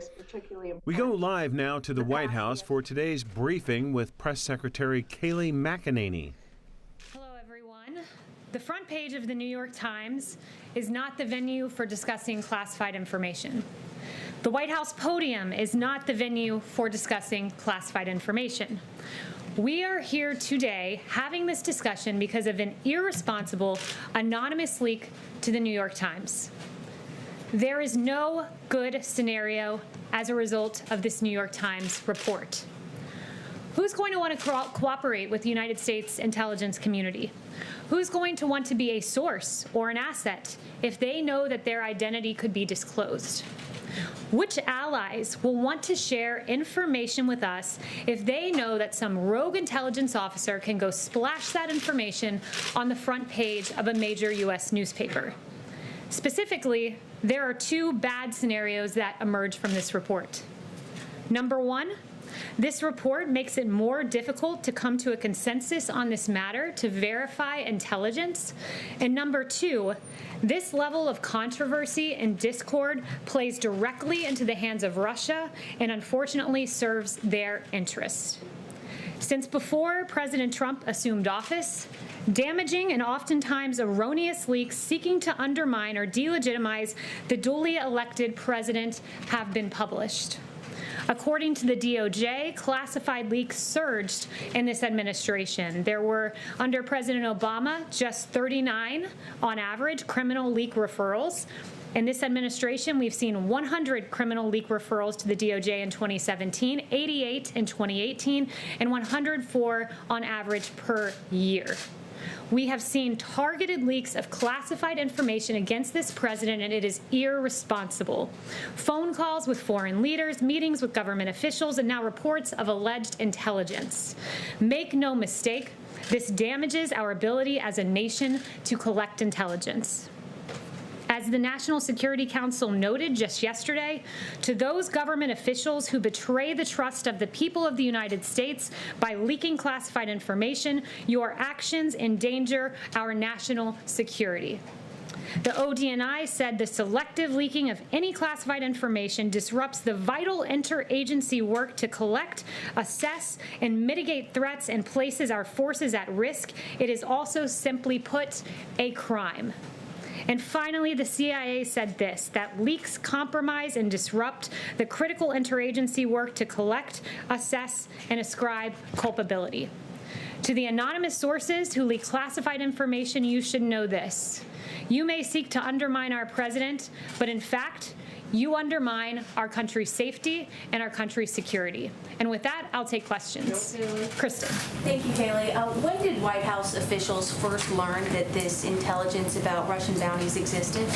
is particularly important. We go live now to the White House for today's briefing with Press Secretary Kayleigh McEnany. Hello, everyone. The front page of the New York Times is not the venue for discussing classified information. The White House podium is not the venue for discussing classified information. We are here today having this discussion because of an irresponsible, anonymous leak to the New York Times. There is no good scenario as a result of this New York Times report. Who's going to want to cooperate with the United States intelligence community? Who's going to want to be a source or an asset if they know that their identity could be disclosed? Which allies will want to share information with us if they know that some rogue intelligence officer can go splash that information on the front page of a major U.S. newspaper? Specifically, there are two bad scenarios that emerge from this report. Number one, this report makes it more difficult to come to a consensus on this matter to verify intelligence. And number two, this level of controversy and discord plays directly into the hands of Russia and unfortunately serves their interests. Since before President Trump assumed office, damaging and oftentimes erroneous leaks seeking to undermine or delegitimize the duly elected president have been published. According to the DOJ, classified leaks surged in this administration. There were, under President Obama, just 39 on average criminal leak referrals. In this administration, we've seen 100 criminal leak referrals to the DOJ in 2017, 88 in 2018, and 104 on average per year. We have seen targeted leaks of classified information against this president, and it is irresponsible. Phone calls with foreign leaders, meetings with government officials, and now reports of alleged intelligence. Make no mistake, this damages our ability as a nation to collect intelligence. As the National Security Council noted just yesterday, to those government officials who betray the trust of the people of the United States by leaking classified information, your actions endanger our national security. The ODNI said the selective leaking of any classified information disrupts the vital interagency work to collect, assess, and mitigate threats and places our forces at risk. It is also, simply put, a crime. And finally, the CIA said this, that leaks compromise and disrupt the critical interagency work to collect, assess, and ascribe culpability. To the anonymous sources who leak classified information, you should know this. You may seek to undermine our president, but in fact, you undermine our country's safety and our country's security. And with that, I'll take questions. Kristen. Thank you, Kayleigh. When did White House officials first learn that this intelligence about Russian bounties existed?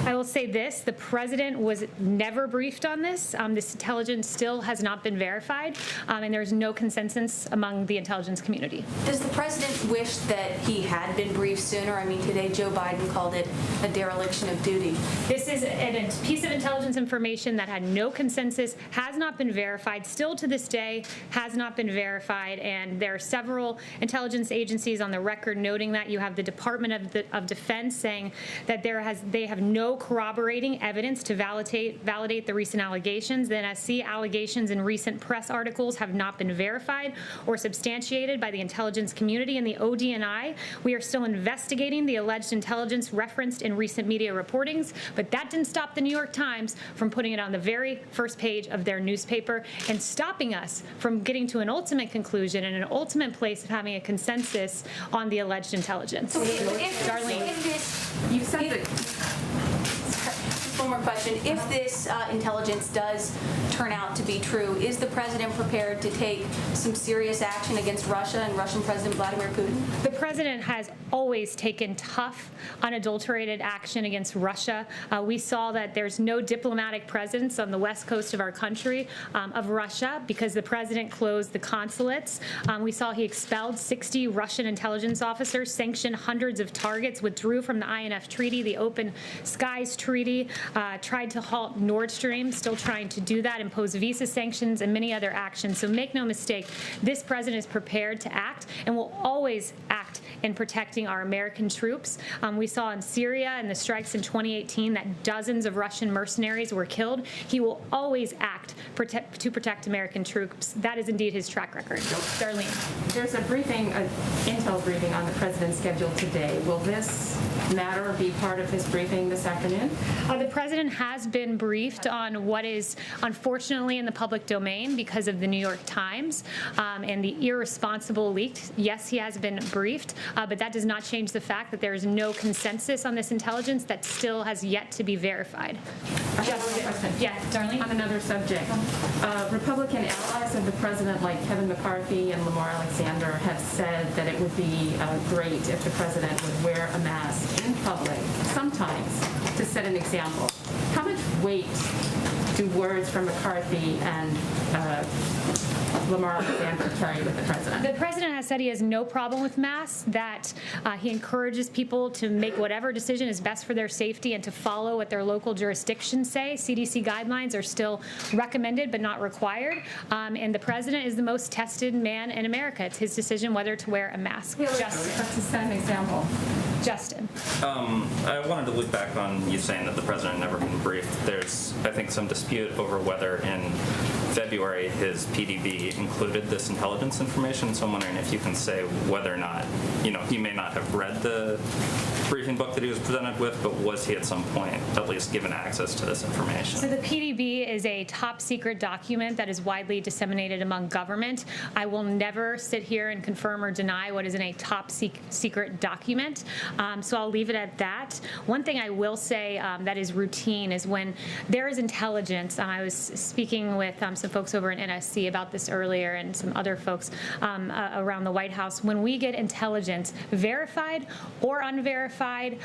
I will say this, the president was never briefed on this. This intelligence still has not been verified, and there's no consensus among the intelligence community. Does the president wish that he had been briefed sooner? I mean, today Joe Biden called it a dereliction of duty. This is a piece of intelligence information that had no consensus, has not been verified, still to this day has not been verified, and there are several intelligence agencies on the record noting that. You have the Department of Defense saying that they have no corroborating evidence to validate the recent allegations. The NSC allegations in recent press articles have not been verified or substantiated by the intelligence community. And the ODNI, we are still investigating the alleged intelligence referenced in recent media reportings, but that didn't stop the New York Times from putting it on the very first page of their newspaper and stopping us from getting to an ultimate conclusion and an ultimate place of having a consensus on the alleged intelligence. Darlene, you said that. One more question. If this intelligence does turn out to be true, is the president prepared to take some serious action against Russia and Russian President Vladimir Putin? The president has always taken tough, unadulterated action against Russia. We saw that there's no diplomatic presence on the west coast of our country of Russia because the president closed the consulates. We saw he expelled 60 Russian intelligence officers, sanctioned hundreds of targets, withdrew from the INF Treaty, the Open Skies Treaty. tried to halt Nord Stream, still trying to do that, impose visa sanctions, and many other actions. So make no mistake, this president is prepared to act and will always act in protecting our American troops. We saw in Syria and the strikes in 2018 that dozens of Russian mercenaries were killed. He will always act to protect American troops. That is indeed his track record. Darlene. There's a briefing, an intel briefing on the president's schedule today. Will this matter be part of his briefing this afternoon? The president has been briefed on what is unfortunately in the public domain because of the New York Times and the irresponsible leak. Yes, he has been briefed, but that does not change the fact that there is no consensus on this intelligence that still has yet to be verified. I have one question. Yeah, Darlene? On another subject, Republican allies of the president, like Kevin McCarthy and Lamar Alexander, have said that it would be great if the president would wear a mask in public, sometimes, to set an example. How much weight do words from McCarthy and Lamar Alexander carry with the president? The president has said he has no problem with masks, that he encourages people to make whatever decision is best for their safety and to follow what their local jurisdictions say. CDC guidelines are still recommended but not required. And the president is the most tested man in America. It's his decision whether to wear a mask. Justin. To set an example. Justin. I wanted to loop back on you saying that the president never been briefed. There's, I think, some dispute over whether in February his PDB included this intelligence information. So I'm wondering if you can say whether or not, he may not have read the briefing book that he was presented with, but was he at some point at least given access to this information? So the PDB is a top secret document that is widely disseminated among government. I will never sit here and confirm or deny what is in a top secret document. So I'll leave it at that. One thing I will say that is routine is when there is intelligence. I was speaking with some folks over in NSC about this earlier and some other folks around the White House. When we get intelligence, verified or unverified,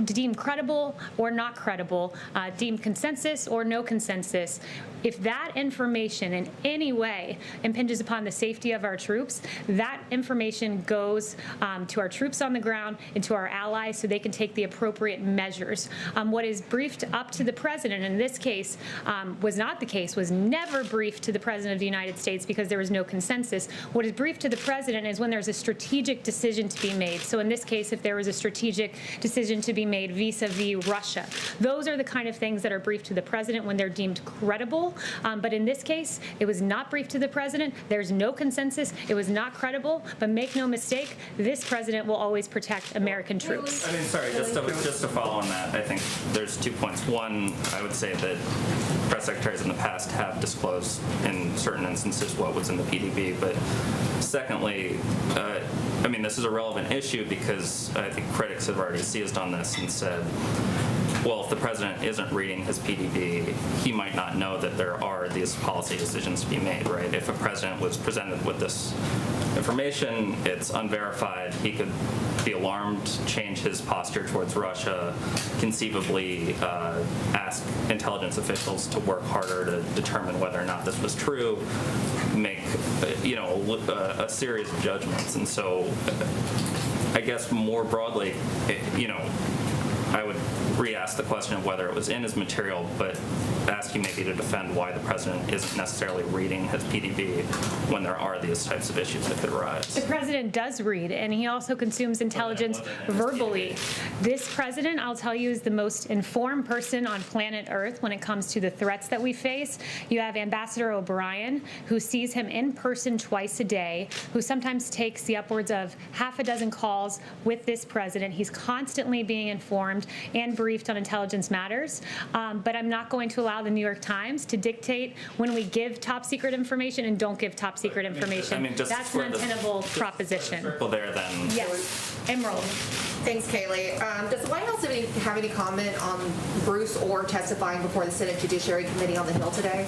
deemed credible or not credible, deemed consensus or no consensus, if that information in any way impinges upon the safety of our troops, that information goes to our troops on the ground and to our allies so they can take the appropriate measures. What is briefed up to the president in this case was not the case, was never briefed to the president of the United States because there was no consensus. What is briefed to the president is when there's a strategic decision to be made. So in this case, if there was a strategic decision to be made vis-a-vis Russia, those are the kind of things that are briefed to the president when they're deemed credible. But in this case, it was not briefed to the president. There's no consensus. It was not credible. But make no mistake, this president will always protect American troops. I mean, sorry, just to follow on that, I think there's 2 points. One, I would say that press secretaries in the past have disclosed in certain instances what was in the PDB. But secondly, I mean, this is a relevant issue because I think critics have already seized on this and said, well, if the president isn't reading his PDB, he might not know that there are these policy decisions to be made, right? If a president was presented with this information, it's unverified, he could be alarmed, change his posture towards Russia, conceivably ask intelligence officials to work harder to determine whether or not this was true, make a series of judgments. And so I guess more broadly, I would re-ask the question of whether it was in his material, but ask you maybe to defend why the president isn't necessarily reading his PDB when there are these types of issues that could arise. The president does read, and he also consumes intelligence verbally. This president, I'll tell you, is the most informed person on planet Earth when it comes to the threats that we face. You have Ambassador O'Brien, who sees him in person twice a day, who sometimes takes the upwards of half a dozen calls with this president. He's constantly being informed and briefed on intelligence matters, but I'm not going to allow the New York Times to dictate when we give top secret information and don't give top secret information. That's an untenable proposition. Circle there, then. Yes. Emerald. Thanks, Kayleigh. Does the White House have any comment on Bruce Orr testifying before the Senate Judiciary Committee on the Hill today?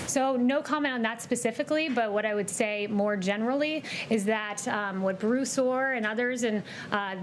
So no comment on that specifically, but what I would say more generally is that what Bruce Orr and others in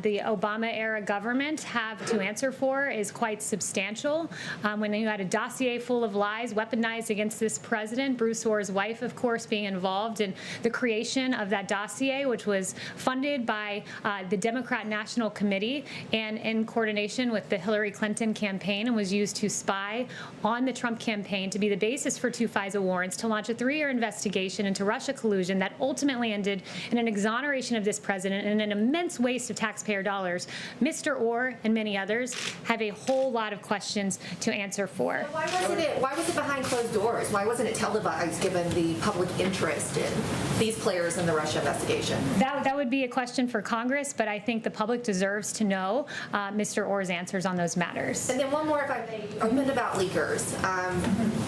the Obama-era government have to answer for is quite substantial. When you had a dossier full of lies weaponized against this president, Bruce Orr's wife, of course, being involved in the creation of that dossier, which was funded by the Democrat National Committee committee and in coordination with the Hillary Clinton campaign, and was used to spy on the Trump campaign to be the basis for 2 FISA warrants to launch a 3-year investigation into Russia collusion that ultimately ended in an exoneration of this president and an immense waste of taxpayer dollars. Mr. Orr and many others have a whole lot of questions to answer for. Why was it behind closed doors? Why wasn't it televised given the public interest in these players in the Russia investigation? That would be a question for Congress, but I think the public deserves to know Mr. Orr's answers on those matters. And then one more, if I may, argument about leakers.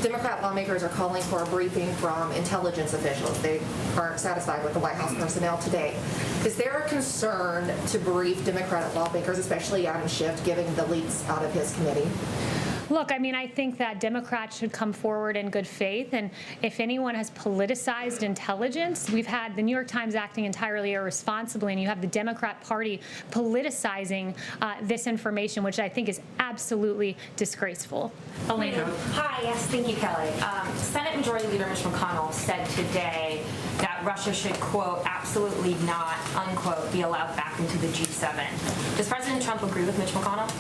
Democrat lawmakers are calling for a briefing from intelligence officials. They aren't satisfied with the White House personnel today. Is there a concern to brief Democratic lawmakers, especially Adam Schiff, giving the leaks out of his committee? Look, I mean, I think that Democrats should come forward in good faith, and if anyone has politicized intelligence, we've had the New York Times acting entirely irresponsibly, and you have the Democrat Party politicizing this information, which I think is absolutely disgraceful. Elena. Hi, yes, thank you, Kelly. Senate Majority Leader Mitch McConnell said today that Russia should, quote, absolutely not, unquote, be allowed back into the G7. Does President Trump agree with Mitch McConnell?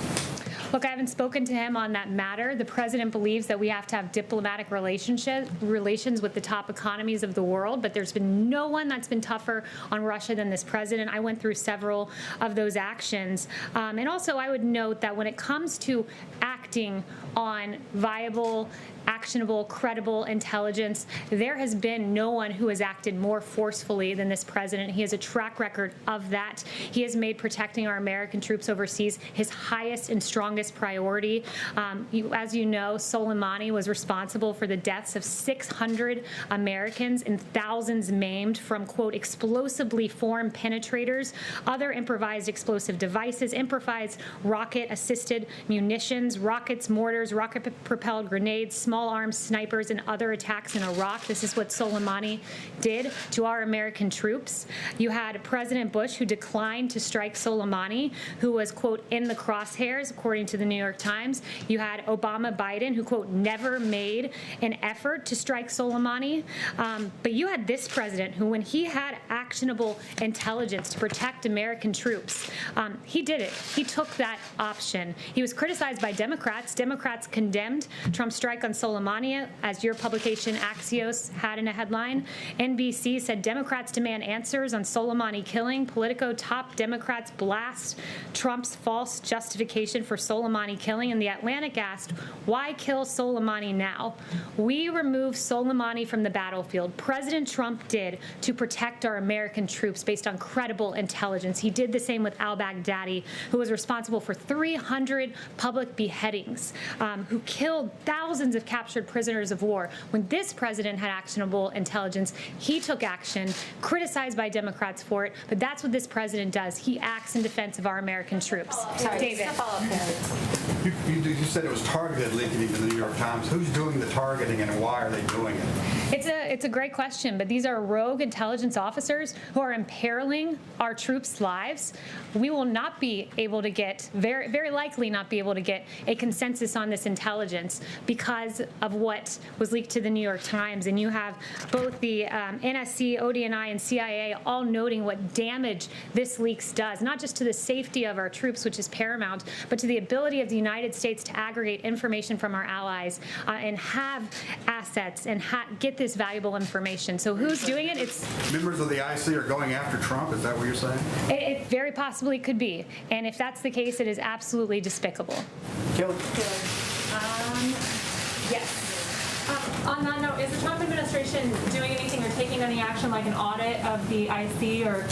Look, I haven't spoken to him on that matter. The president believes that we have to have diplomatic relations with the top economies of the world, but there's been no one that's been tougher on Russia than this president. I went through several of those actions. And also, I would note that when it comes to acting on viable, actionable, credible intelligence, there has been no one who has acted more forcefully than this president. He has a track record of that. He has made protecting our American troops overseas his highest and strongest priority. As you know, Soleimani was responsible for the deaths of 600 Americans and thousands maimed from, quote, explosively formed penetrators, other improvised explosive devices, improvised rocket-assisted munitions, rockets, mortars, rocket-propelled grenades, small arms snipers, and other attacks in Iraq. This is what Soleimani did to our American troops. You had President Bush, who declined to strike Soleimani, who was, quote, in the crosshairs, according to the New York Times. You had Obama Biden, who, quote, never made an effort to strike Soleimani. But you had this president who, when he had actionable intelligence to protect American troops, he did it. He took that option. He was criticized by Democrats. Democrats condemned Trump's strike on Soleimani, as your publication Axios had in a headline. NBC said Democrats demand answers on Soleimani killing. Politico top Democrats blast Trump's false justification for Soleimani killing. And The Atlantic asked, why kill Soleimani now? We removed Soleimani from the battlefield. President Trump did to protect our American troops based on credible intelligence. He did the same with al-Baghdadi, who was responsible for 300 public beheadings, who killed thousands of captured prisoners of war. When this president had actionable intelligence, he took action, criticized by Democrats for it, but that's what this president does. He acts in defense of our American troops. David. You said it was targeted leaking in the New York Times. Who's doing the targeting and why are they doing it? It's a great question, but these are rogue intelligence officers who are imperiling our troops' lives. We will not be able to get, very likely not be able to get a consensus on this intelligence because of what was leaked to the New York Times. And you have both the NSC, ODNI, and CIA all noting what damage this leaks does, not just to the safety of our troops, which is paramount, but to the ability of the United States to aggregate information from our allies and have assets and get this valuable information. So who's doing it? It's members of the IC are going after Trump. Is that what you're saying? It very possibly could be. And if that's the case, it is absolutely despicable. Kayleigh. Yes. On that note, is the Trump administration doing anything or taking any action like an audit of the IC, or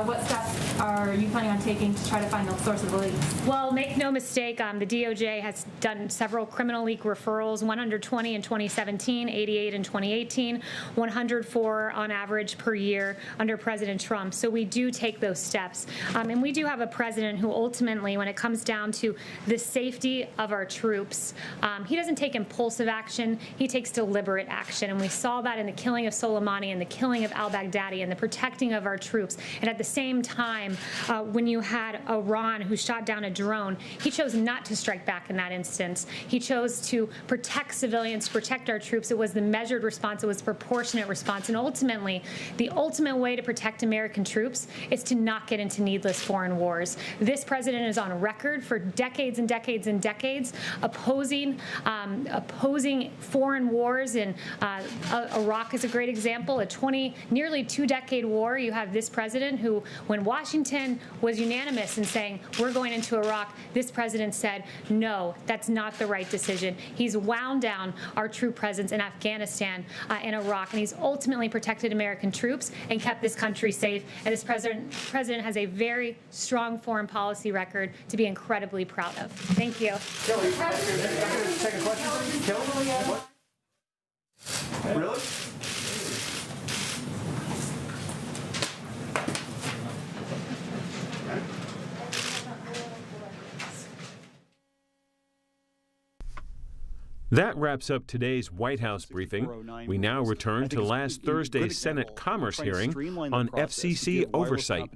what steps are you planning on taking to try to find the source of the leaks? Well, make no mistake, the DOJ has done several criminal leak referrals, 120 in 2017, 88 in 2018, 104 on average per year under President Trump. So we do take those steps. And we do have a president who ultimately, when it comes down to the safety of our troops, he doesn't take impulsive action. He takes deliberate deliberate action. And we saw that in the killing of Soleimani and the killing of al-Baghdadi and the protecting of our troops. And at the same time, when you had Iran who shot down a drone, he chose not to strike back in that instance. He chose to protect civilians, to protect our troops. It was the measured response. It was the proportionate response. And ultimately, the ultimate way to protect American troops is to not get into needless foreign wars. This president is on record for decades and decades and decades opposing foreign wars. And Iraq is a great example, nearly 2-decade war. You have this president who, when Washington was unanimous in saying, we're going into Iraq, this president said, no, that's not the right decision. He's wound down our troop presence in Afghanistan and Iraq, and he's ultimately protected American troops and kept this country safe. And this president has a very strong foreign policy record to be incredibly proud of. Thank you. Kelly, take a question. Kelly? What? Really? That wraps up today's White House briefing. We now return to last Thursday's Senate Commerce hearing on FCC oversight.